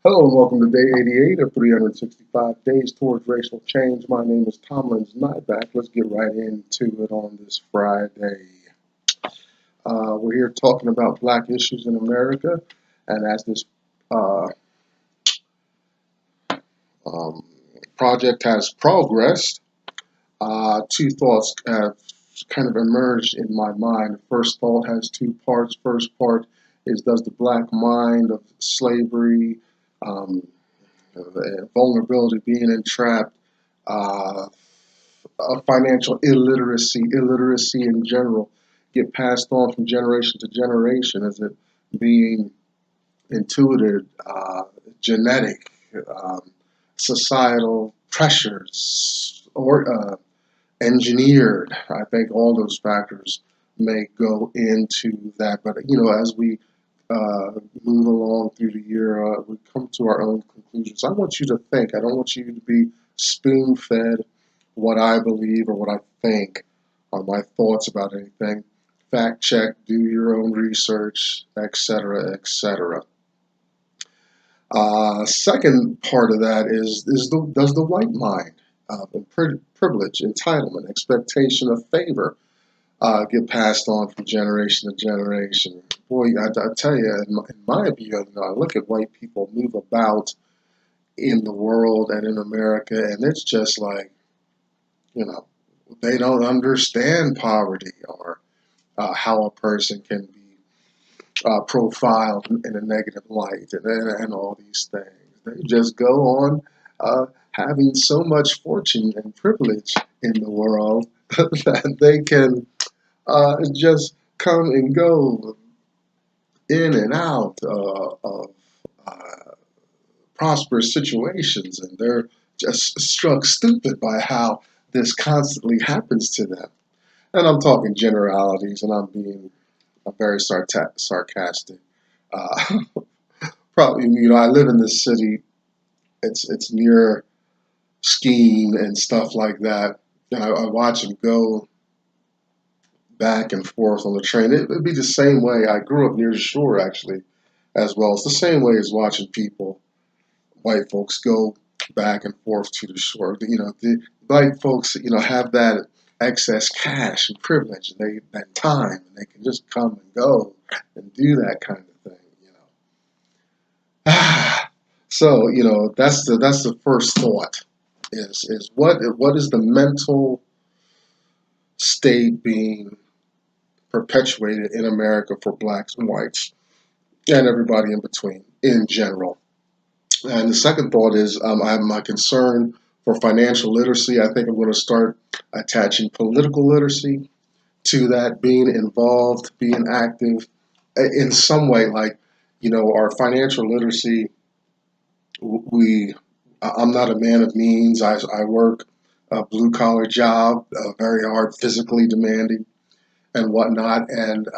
Hello and welcome to day 88 of 365 Days Towards Racial Change. My name is Tomlins Nyback. Let's get right into it on this Friday. We're here talking about black issues in America, and as this uh, um, project has progressed, two thoughts have kind of emerged in my mind. The first thought has two parts. First part is, does the black mind of slavery, vulnerability, being entrapped, uh, financial illiteracy in general, get passed on from generation to generation? Is it being intuited, genetic, um, societal pressures, or engineered? I think all those factors may go into that. But as we uh, move along through the year, we come to our own conclusions. I want you to think. I don't want you to be spoon-fed what I believe or what I think or my thoughts about anything. Fact check, do your own research, etc., etc. Second part of that is does the white mind, privilege, entitlement, expectation of favor, get passed on from generation to generation? Boy, I tell you, in my view, I look at white people move about in the world and in America, and it's just like, you know, they don't understand poverty or how a person can be profiled in a negative light and all these things. They just go on having so much fortune and privilege in the world that they can just come and go in and out of uh, prosperous situations, and they're just struck stupid by how this constantly happens to them. And I'm talking generalities, and I'm being very sarcastic. Uh, Probably, I live in this city. It's near skiing and stuff like that, and I watch them go back and forth on the train. It'd be the same way. I grew up near the shore, actually, as well. It's the same way as watching people, white folks, go back and forth to the shore. The white folks, have that excess cash and privilege, and that time, and they can just come and go and do that kind of thing. So, that's the first thought, is what is the mental state being perpetuated in America for blacks and whites and everybody in between in general. And the second thought is, I have my concern for financial literacy. I think I'm going to start attaching political literacy to that, being involved, being active in some way. Like, our financial literacy, we I'm not a man of means. I work a blue collar job, very hard, physically demanding and whatnot. And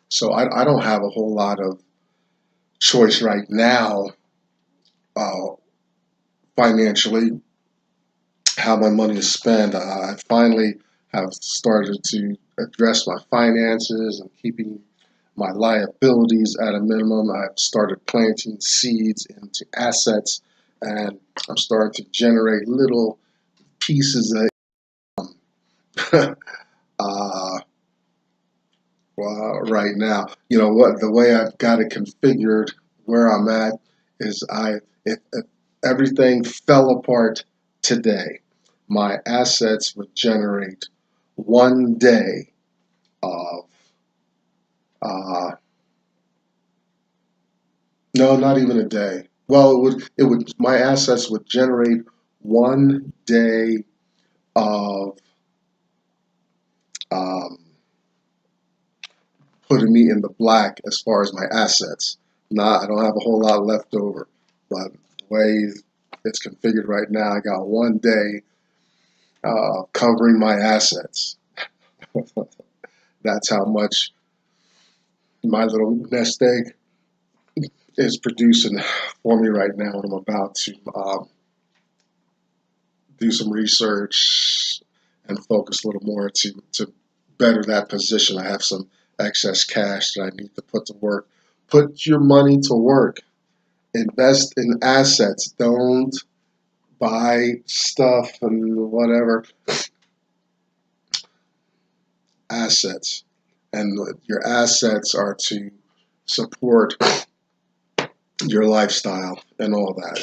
so I don't have a whole lot of choice right now, uh, financially, how my money is spent. I finally have started to address my finances and keeping my liabilities at a minimum. I've started planting seeds into assets, and I'm starting to generate little pieces of uh, right now. You know what? The way I've got it configured, where I'm at, is if everything fell apart today, my assets would generate one day of no, not even a day. Well, my assets would generate one day of um, putting me in the black as far as my assets. I don't have a whole lot left over, but the way it's configured right now, I got one day covering my assets. That's how much my little nest egg is producing for me right now, and I'm about to do some research and focus a little more to better that position. I have some excess cash that I need to put to work. Put your money to work. Invest in assets. Don't buy stuff and whatever. Assets. And your assets are to support your lifestyle and all that.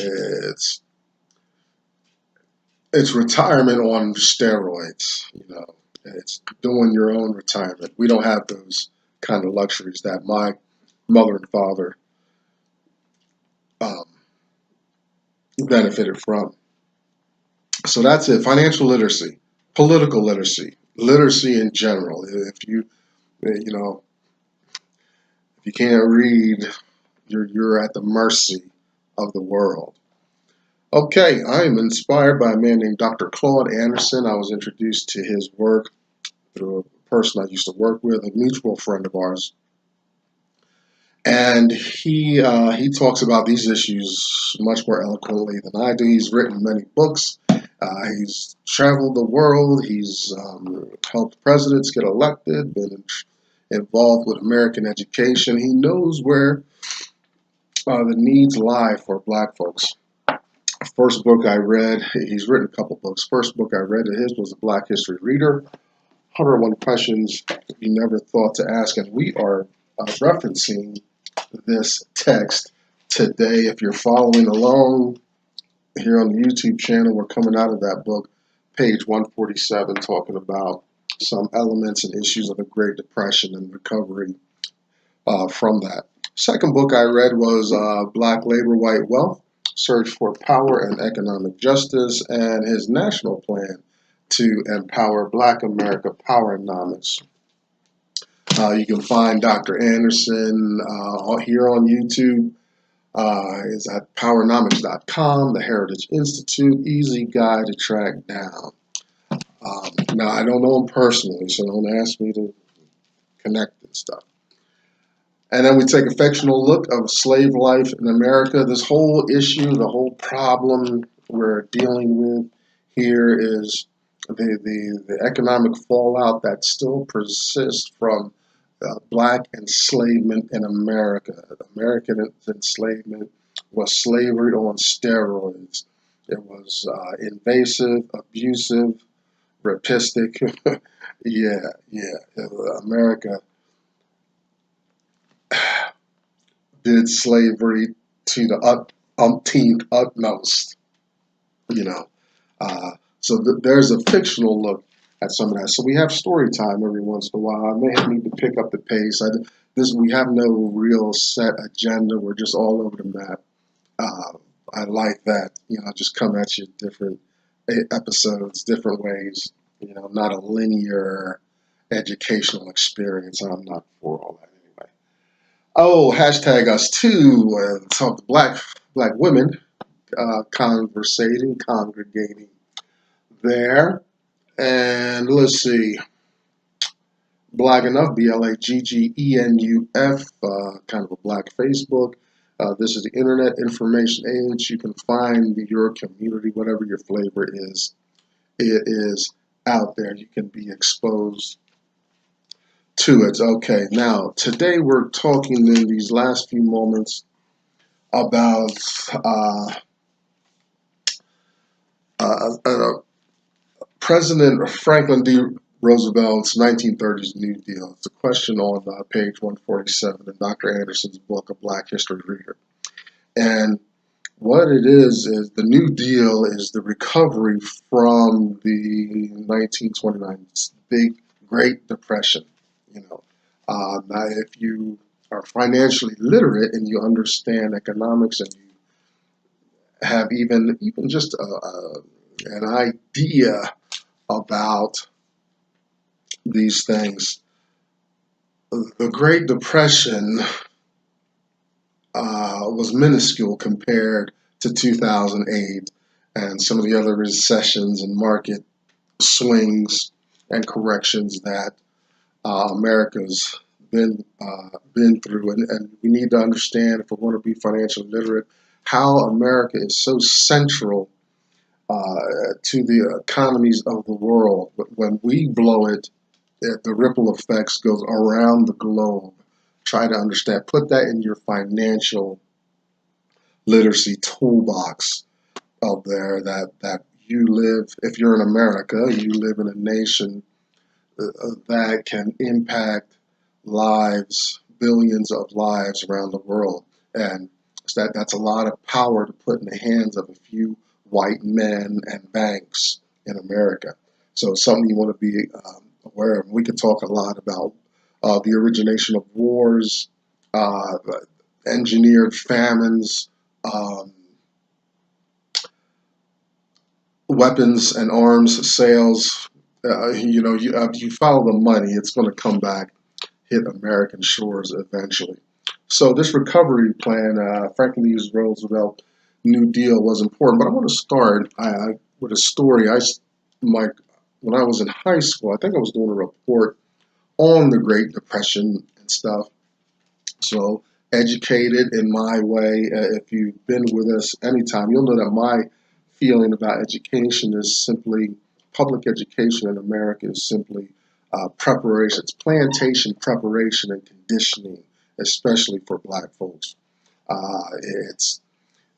It's retirement on steroids, you know. It's doing your own retirement. We don't have those kind of luxuries that my mother and father um, benefited from. So that's it. Financial literacy, political literacy, literacy in general. If you know, if you can't read, you're at the mercy of the world. Okay, I am inspired by a man named Dr. Claude Anderson. I was introduced to his work through a person I used to work with, a mutual friend of ours, and he talks about these issues much more eloquently than I do. He's written many books. He's traveled the world. He's helped presidents get elected, been involved with American education. He knows where the needs lie for Black folks. First book I read, he's written a couple books. First book I read of his was a Black History Reader, 101 Questions You Never Thought to Ask. And we are referencing this text today. If you're following along here on the YouTube channel, we're coming out of that book, page 147, talking about some elements and issues of the Great Depression and recovery from that. Second book I read was Black Labor, White Wealth, Search for Power and Economic Justice, and his national plan to empower Black America, Powernomics. You can find Dr. Anderson here on YouTube. Is at powernomics.com, the Heritage Institute, easy guy to track down. Now, I don't know him personally, so don't ask me to connect and stuff. And then we take a fictional look of slave life in America. This whole issue, the whole problem we're dealing with here is the economic fallout that still persists from Black enslavement in America. American enslavement was slavery on steroids. It was invasive, abusive, rapistic. yeah. America did slavery to the umpteenth utmost, you know. So there's a fictional look at some of that. So we have story time every once in a while. I may need to pick up the pace. We have no real set agenda. We're just all over the map. I like that, you know, just come at you different episodes, different ways, you know, not a linear educational experience. I'm not for all that anyway. Oh, hashtag us too. Talk to black women congregating there. And let's see, Black Enough, BLAGGENUF, kind of a black Facebook. This is the Internet Information Age. You can find your community, whatever your flavor is. It is out there. You can be exposed to it. Okay, now, today we're talking in these last few moments about President Franklin D. Roosevelt's 1930s New Deal. It's a question on page 147 in Dr. Anderson's book, A Black History Reader. And what it is the New Deal is the recovery from the 1929 big Great Depression. You know, now if you are financially literate and you understand economics and you have even just an idea about these things, the Great Depression was minuscule compared to 2008 and some of the other recessions and market swings and corrections that America's been through. And we need to understand, if we're going to be financially literate, how America is so central to the economies of the world. But when we blow it, the ripple effects goes around the globe. Try to understand. Put that in your financial literacy toolbox out there that you live, if you're in America, you live in a nation that can impact lives, billions of lives around the world. And that's a lot of power to put in the hands of a few white men and banks in America. So it's something you want to be aware of. We could talk a lot about the origination of wars, uh, engineered famines, um, weapons and arms sales. You follow the money, it's going to come back, hit American shores eventually. So this recovery plan, Franklin D. Roosevelt New Deal, was important. But I want to start with a story. My when I was in high school, I think I was doing a report on the Great Depression and stuff. So educated in my way. If you've been with us anytime, you'll know that my feeling about education is simply public education in America is simply preparation. It's plantation preparation and conditioning, especially for black folks. It's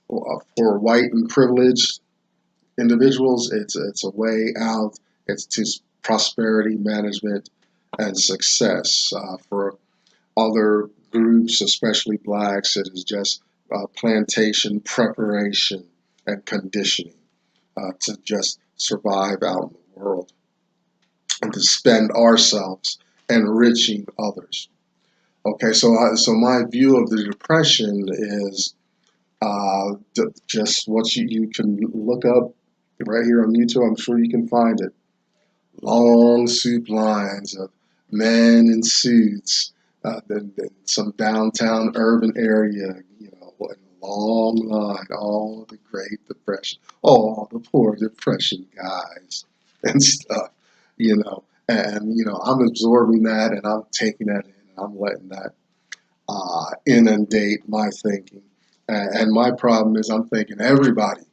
for white and privileged individuals. It's a way out. It's to prosperity management and success. For other groups, especially blacks, it is just plantation preparation and conditioning to just survive out in the world and to spend ourselves enriching others. Okay, so my view of the Depression is just what you can look up right here on YouTube. I'm sure you can find it. Long soup lines of men in suits, in some downtown urban area, a long line, all the Great Depression, all the poor Depression guys and stuff, I'm absorbing that and I'm taking that in and I'm letting that inundate my thinking. And my problem is I'm thinking everybody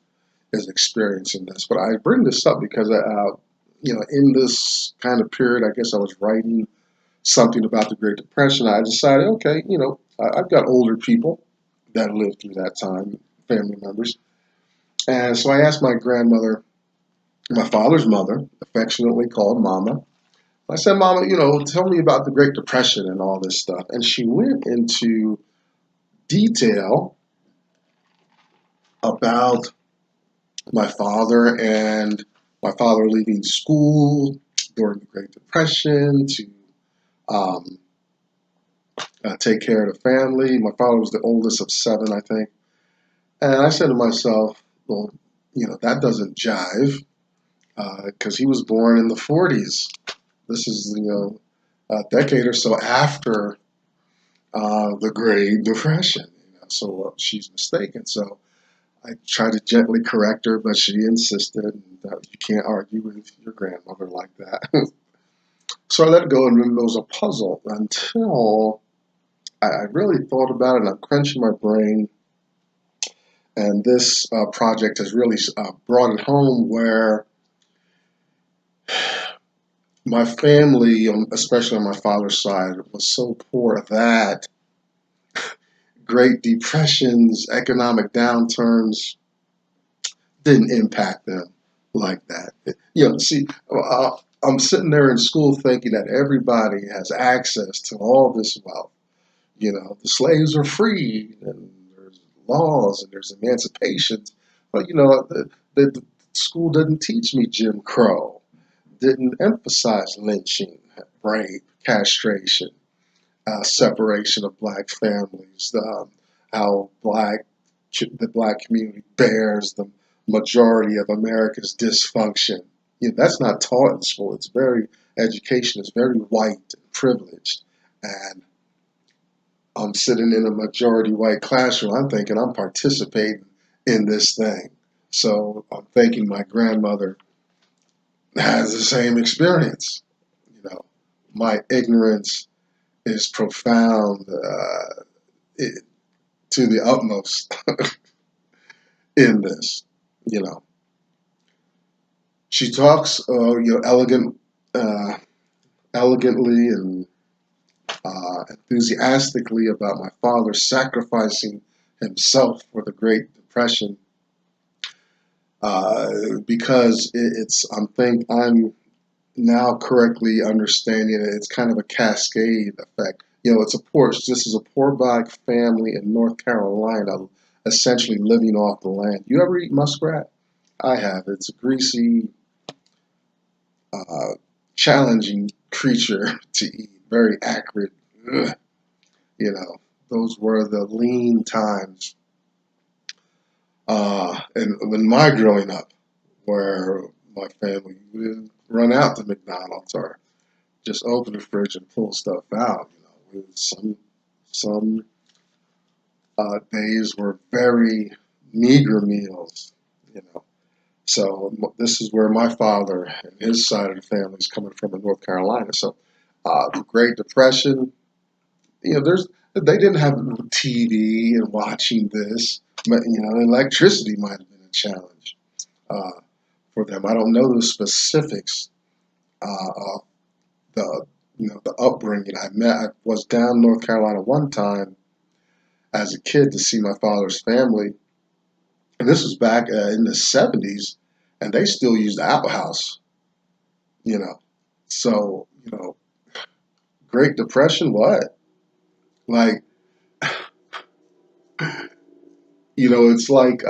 is experiencing this. But I bring this up because, in this kind of period, I guess I was writing something about the Great Depression. I decided, okay, I've got older people that lived through that time, family members. And so I asked my grandmother, my father's mother, affectionately called Mama. I said, Mama, tell me about the Great Depression and all this stuff. And she went into detail about my father and my father leaving school during the Great Depression to um, take care of the family. My father was the oldest of seven, I think. And I said to myself, well, that doesn't jive because he was born in the 40s. This is, a decade or so after the Great Depression. So she's mistaken. So I tried to gently correct her, but she insisted that you can't argue with your grandmother like that. So I let it go, and it was a puzzle until I really thought about it, and I'm crunching my brain. And this project has really brought it home where my family, especially on my father's side, was so poor that Great Depressions, economic downturns didn't impact them like that. See, I'm sitting there in school thinking that everybody has access to all this wealth. The slaves are free, and there's laws, and there's emancipations. But the school didn't teach me Jim Crow, didn't emphasize lynching, rape, castration, separation of black families, how the black community bears the majority of America's dysfunction. That's not taught in school. Education is very white and privileged. And I'm sitting in a majority white classroom. I'm thinking I'm participating in this thing. So I'm thinking my grandmother has the same experience. My ignorance is profound to the utmost in this. You know, she talks, elegantly and enthusiastically about my father sacrificing himself for the Great Depression, because I'm now correctly understanding it. It's kind of a cascade effect. This is a poor black family in North Carolina, essentially living off the land. You ever eat muskrat? I have. It's a greasy, uh, challenging creature to eat. Very acrid. Ugh. You know, those were the lean times. And when my growing up, where my family would run out to McDonald's or just open the fridge and pull stuff out. With some days were very meager meals. You know, so this is where my father and his side of the family is coming from in North Carolina. So the Great Depression, they didn't have TV and watching this. But, electricity might have been a challenge uh, for them. I don't know the specifics of the the upbringing. I was down North Carolina one time as a kid to see my father's family, and this was back in the '70s, and they still used the outhouse. You know, so Great Depression, what? Like, it's like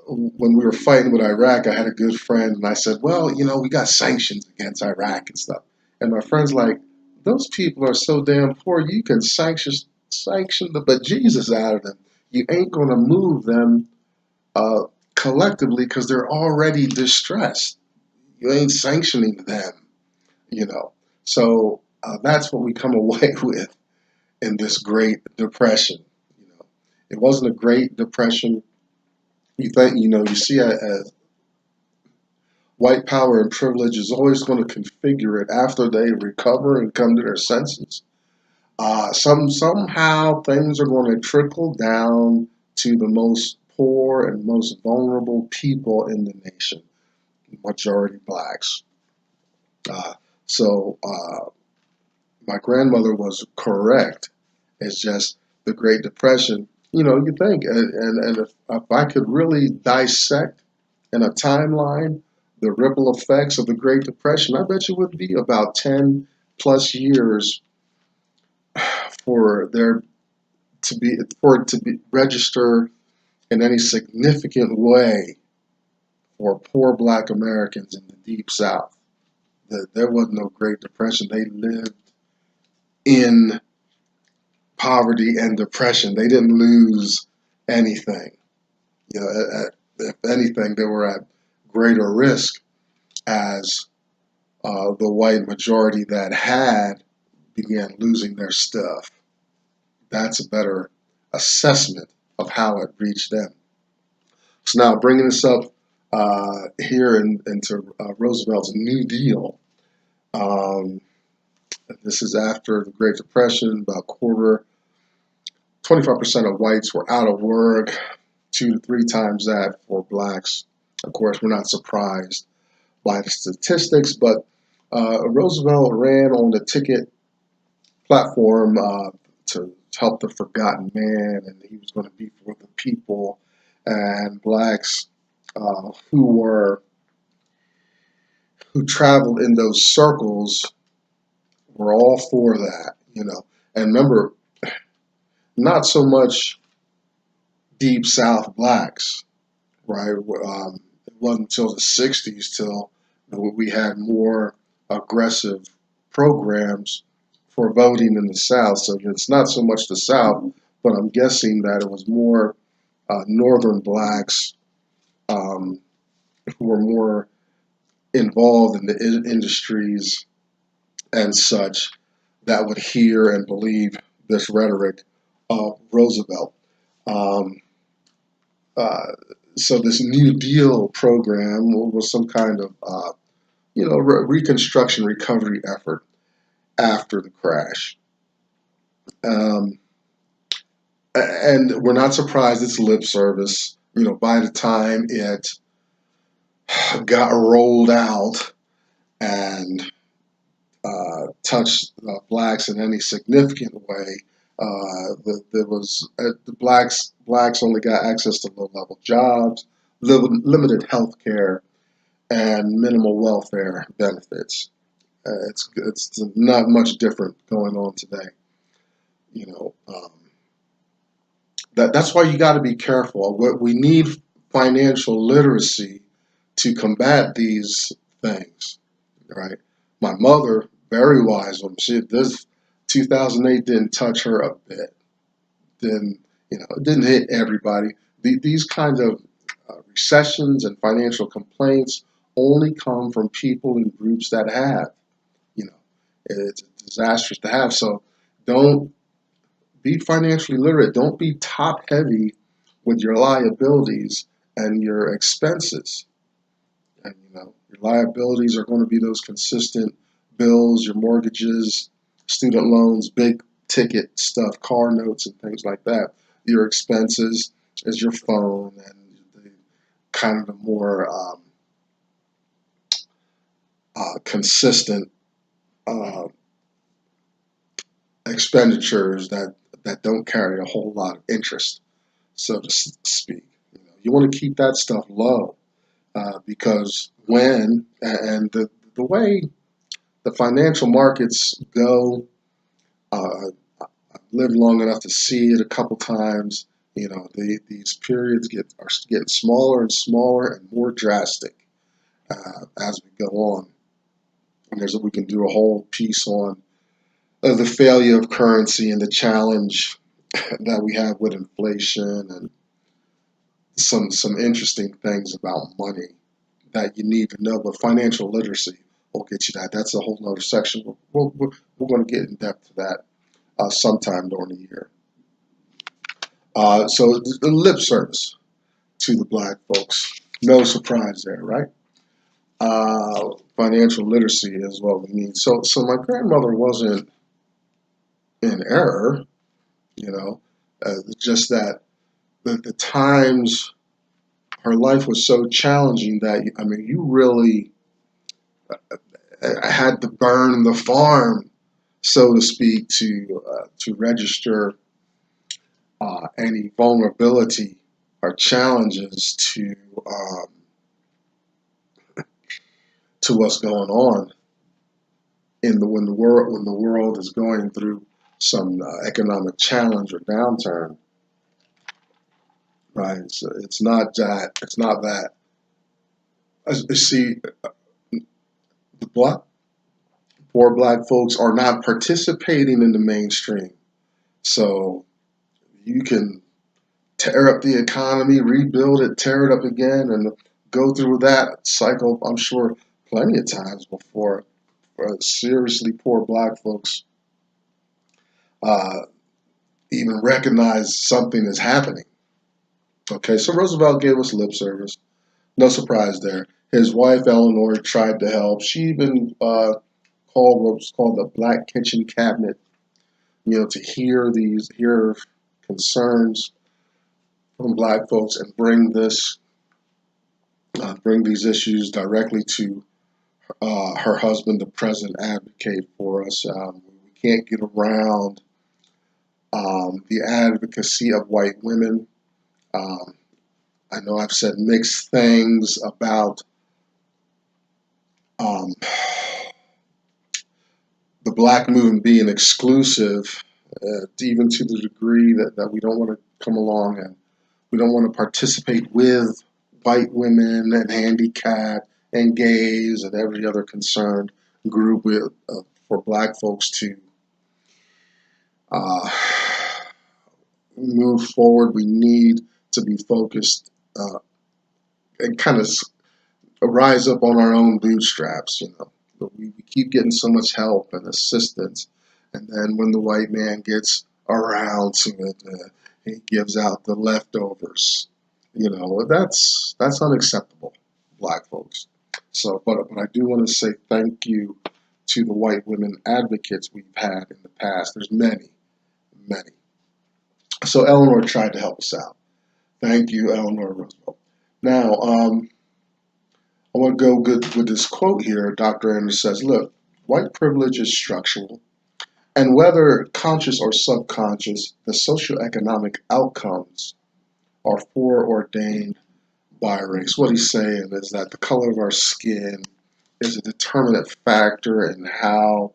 when we were fighting with Iraq, I had a good friend, and I said, well, we got sanctions against Iraq and stuff. And my friend's like, those people are so damn poor, you can sanction the bejesus out of them. You ain't going to move them uh, collectively because they're already distressed. You ain't sanctioning them, you know. So that's what we come away with in this Great Depression. It wasn't a Great Depression. You see, white power and privilege is always going to configure it after they recover and come to their senses. Somehow things are going to trickle down to the most poor and most vulnerable people in the nation, majority blacks. Uh, so my grandmother was correct. It's just the Great Depression. You think, and if I could really dissect in a timeline the ripple effects of the Great Depression, I bet you would be about 10 plus years for there for it to be register in any significant way for poor black Americans in the Deep South. There was no Great Depression. They lived in poverty and depression. They didn't lose anything. If anything, they were at greater risk as the white majority that had began losing their stuff. That's a better assessment of how it reached them. So now bringing this up here into Roosevelt's New Deal. Um, this is after the Great Depression. About 25% of whites were out of work, 2 to 3 times that for blacks. Of course, we're not surprised by the statistics, but Roosevelt ran on the ticket platform to help the forgotten man, and he was going to be for the people, and blacks who traveled in those circles were all for that. And remember, not so much Deep South blacks, right? It wasn't until the '60s till we had more aggressive programs for voting in the South. So it's not so much the South, but I'm guessing that it was more Northern blacks um, who were more involved in the industries and such that would hear and believe this rhetoric of Roosevelt. Um, uh, so this New Deal program was some kind of reconstruction recovery effort after the crash. Um, and we're not surprised it's lip service. By the time it got rolled out and touched blacks in any significant way, There was the blacks only got access to low-level jobs, limited health care, and minimal welfare benefits. It's not much different going on today. You know, that's why you got to be careful. We need financial literacy to combat these things, right? My mother, very wise woman, this 2008 didn't touch her a bit. Didn't it didn't hit everybody. These kinds of recessions and financial complaints only come from people and groups that have. You know, it's disastrous to have. So don't be financially literate. Don't be top heavy with your liabilities and your expenses. And your liabilities are going to be those consistent bills, your mortgages, student loans, big ticket stuff, car notes and things like that. Your expenses is your phone and the kind of the more consistent uh, expenditures that don't carry a whole lot of interest, so to speak. You want to keep that stuff low because the way the financial markets go, I've lived long enough to see it a couple times. These periods are getting smaller and smaller and more drastic as we go on. And we can do a whole piece on the failure of currency and the challenge that we have with inflation and some interesting things about money that you need to know. But financial literacy will get you that. That's a whole nother section. We're going to get in depth to that sometime during the year. So the lip service to the black folks. No surprise there, right? Financial literacy is what we need. So my grandmother wasn't in error, just that the times her life was so challenging that you really had to burn the farm, so to speak, to register any vulnerability or challenges to what's going on when the world is going through some economic challenge or downturn. Right? So it's not that. It's not that. See, the poor black folks are not participating in the mainstream. So you can tear up the economy, rebuild it, tear it up again, and go through that cycle, I'm sure, plenty of times before seriously poor black folks even recognize something is happening. Okay, so Roosevelt gave us lip service. No surprise there. His wife, Eleanor, tried to help. She even called what was called the Black Kitchen Cabinet, to hear concerns from black folks and bring these issues directly to her husband, the president, advocate for us. We can't get around the advocacy of white women. I know I've said mixed things about the black movement being exclusive, even to the degree that we don't want to come along and we don't want to participate with white women and handicapped and gays and every other concerned group for black folks to move forward. We need to be focused and kind of rise up on our own bootstraps. We keep getting so much help and assistance, and then when the white man gets around to it, he gives out the leftovers. That's unacceptable, black folks. So, but I do want to say thank you to the white women advocates we've had in the past. There's many, many. So Eleanor tried to help us out. Thank you, Eleanor Roosevelt. Now, I want to go good with this quote here. Dr. Anderson says, look, white privilege is structural And whether conscious or subconscious, the socioeconomic outcomes are foreordained by race. What he's saying is that the color of our skin is a determinate factor in how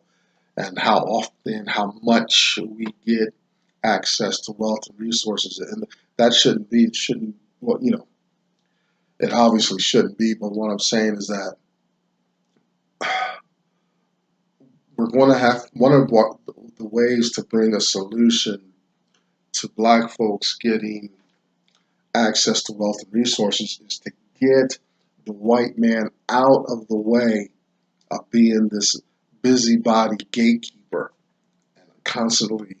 and how often, how much we get access to wealth and resources. And that shouldn't be, it shouldn't, well, it obviously shouldn't be, but what I'm saying is that we're going to have, one of the ways to bring a solution to black folks getting access to wealth and resources is to get the white man out of the way of being this busybody gatekeeper and constantly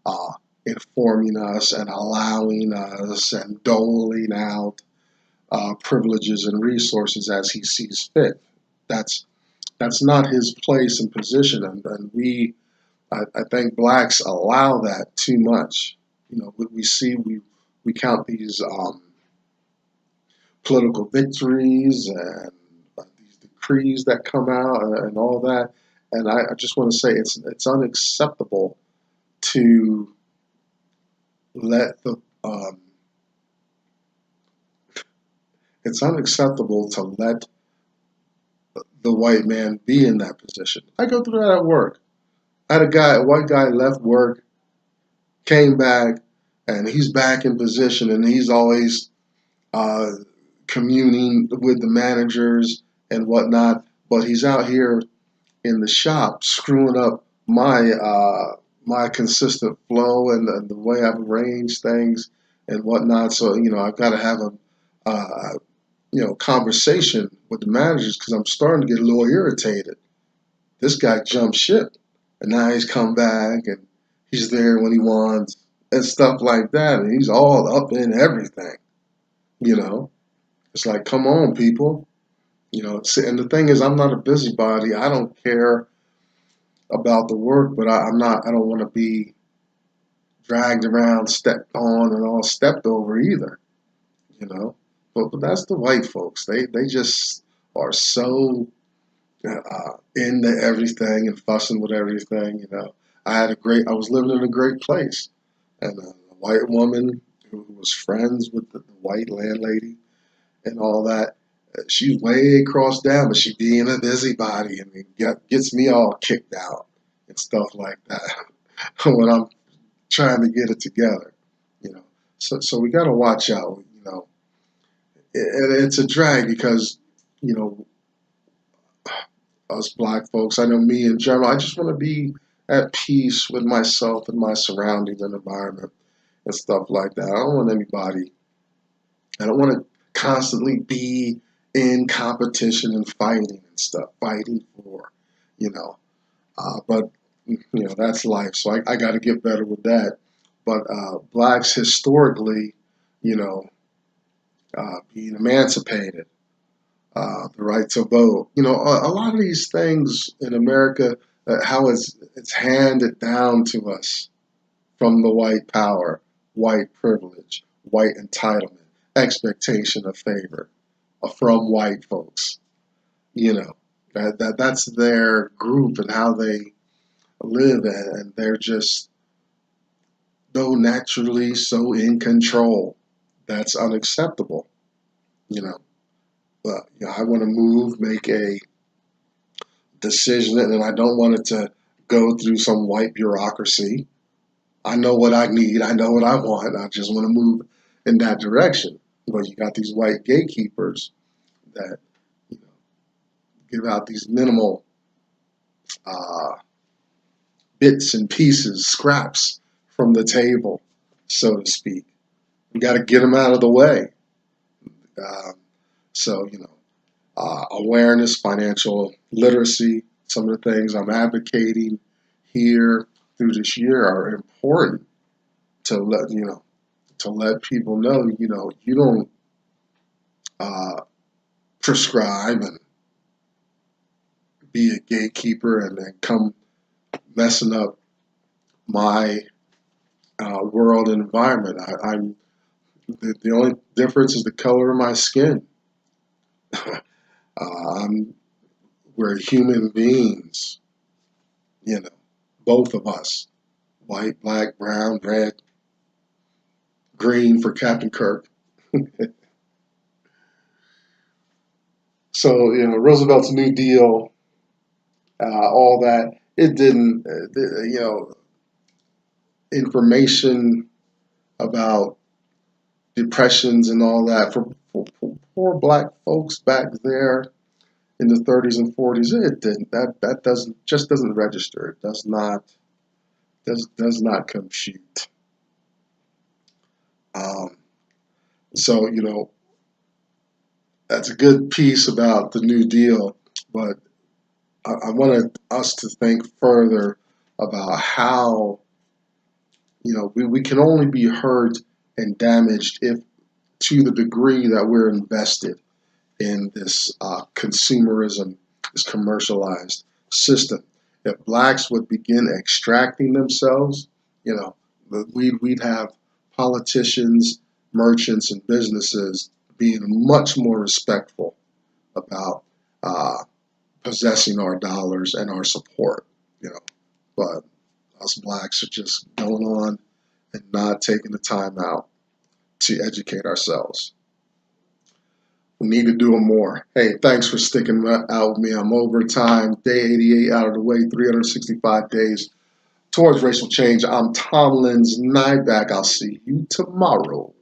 uh, informing us and allowing us and doling out privileges and resources as he sees fit. That's that's not his place and position, and I think blacks allow that too much. We see we count these political victories and these decrees that come out and all that, and I just want to say it's unacceptable to let the it's unacceptable to let the white man be in that position. I go through that at work. I had a white guy left work, came back, and he's back in position, and he's always uh, communing with the managers and whatnot. But he's out here in the shop screwing up my consistent flow and the way I've arranged things and whatnot. So I've got to have a conversation with the managers because I'm starting to get a little irritated. This guy jumped ship, and now he's come back and he's there when he wants and stuff like that, and he's all up in everything. You know, it's like, come on, people. And the thing is, I'm not a busybody. I don't care about the work, but I'm not. I don't want to be dragged around, stepped on, and all stepped over either. You know, but that's the white folks. They just are so into everything and fussing with everything. I was living in a great place, and a white woman who was friends with the white landlady and all that. She's way across down, but she being a busybody and gets me all kicked out and stuff like that when I'm trying to get it together. You know, so we got to watch out. It's a drag because you know us black folks. I know me in general. I just want to be at peace with myself and my surroundings and environment and stuff like that. I don't want anybody. I don't want to constantly be in competition and fighting and stuff, fighting for, you know. But that's life. So I got to get better with that. But blacks historically, you know, being emancipated, the right to vote. A lot of these things in America, how it's handed down to us from the white power, white privilege, white entitlement, expectation of favor from white folks. That's their group and how they live, and they're just so naturally so in control. That's unacceptable. You know, but I want to move, make a decision, and I don't want it to go through some white bureaucracy. I know what I need. I know what I want. I just want to move in that direction. But you got these white gatekeepers that you know, give out these minimal uh, bits and pieces, scraps from the table, so to speak. We got to get them out of the way. Um, awareness, financial literacy, some of the things I'm advocating here through this year are important to let people know. You don't prescribe and be a gatekeeper and then come messing up my world and environment. I'm the only difference is the color of my skin. We're human beings, you know. both of us, white, black, brown, red, green for Captain Kirk. So, Roosevelt's New Deal, all that, it didn't, information about depressions and all that for poor black folks back there in the 30s and 40s, it didn't. That doesn't register. It does not compute. Um, so that's a good piece about the New Deal, but I wanted us to think further about how we can only be hurt and damaged if to the degree that we're invested in this consumerism, this commercialized system. If blacks would begin extracting themselves, we'd have politicians, merchants, and businesses being much more respectful about possessing our dollars and our support. But us blacks are just going on and not taking the time out to educate ourselves. We need to do more. Hey, thanks for sticking out with me. I'm over time, day 88 out of the way, 365 days towards racial change. I'm Tom Lynn's Nyback. I'll see you tomorrow.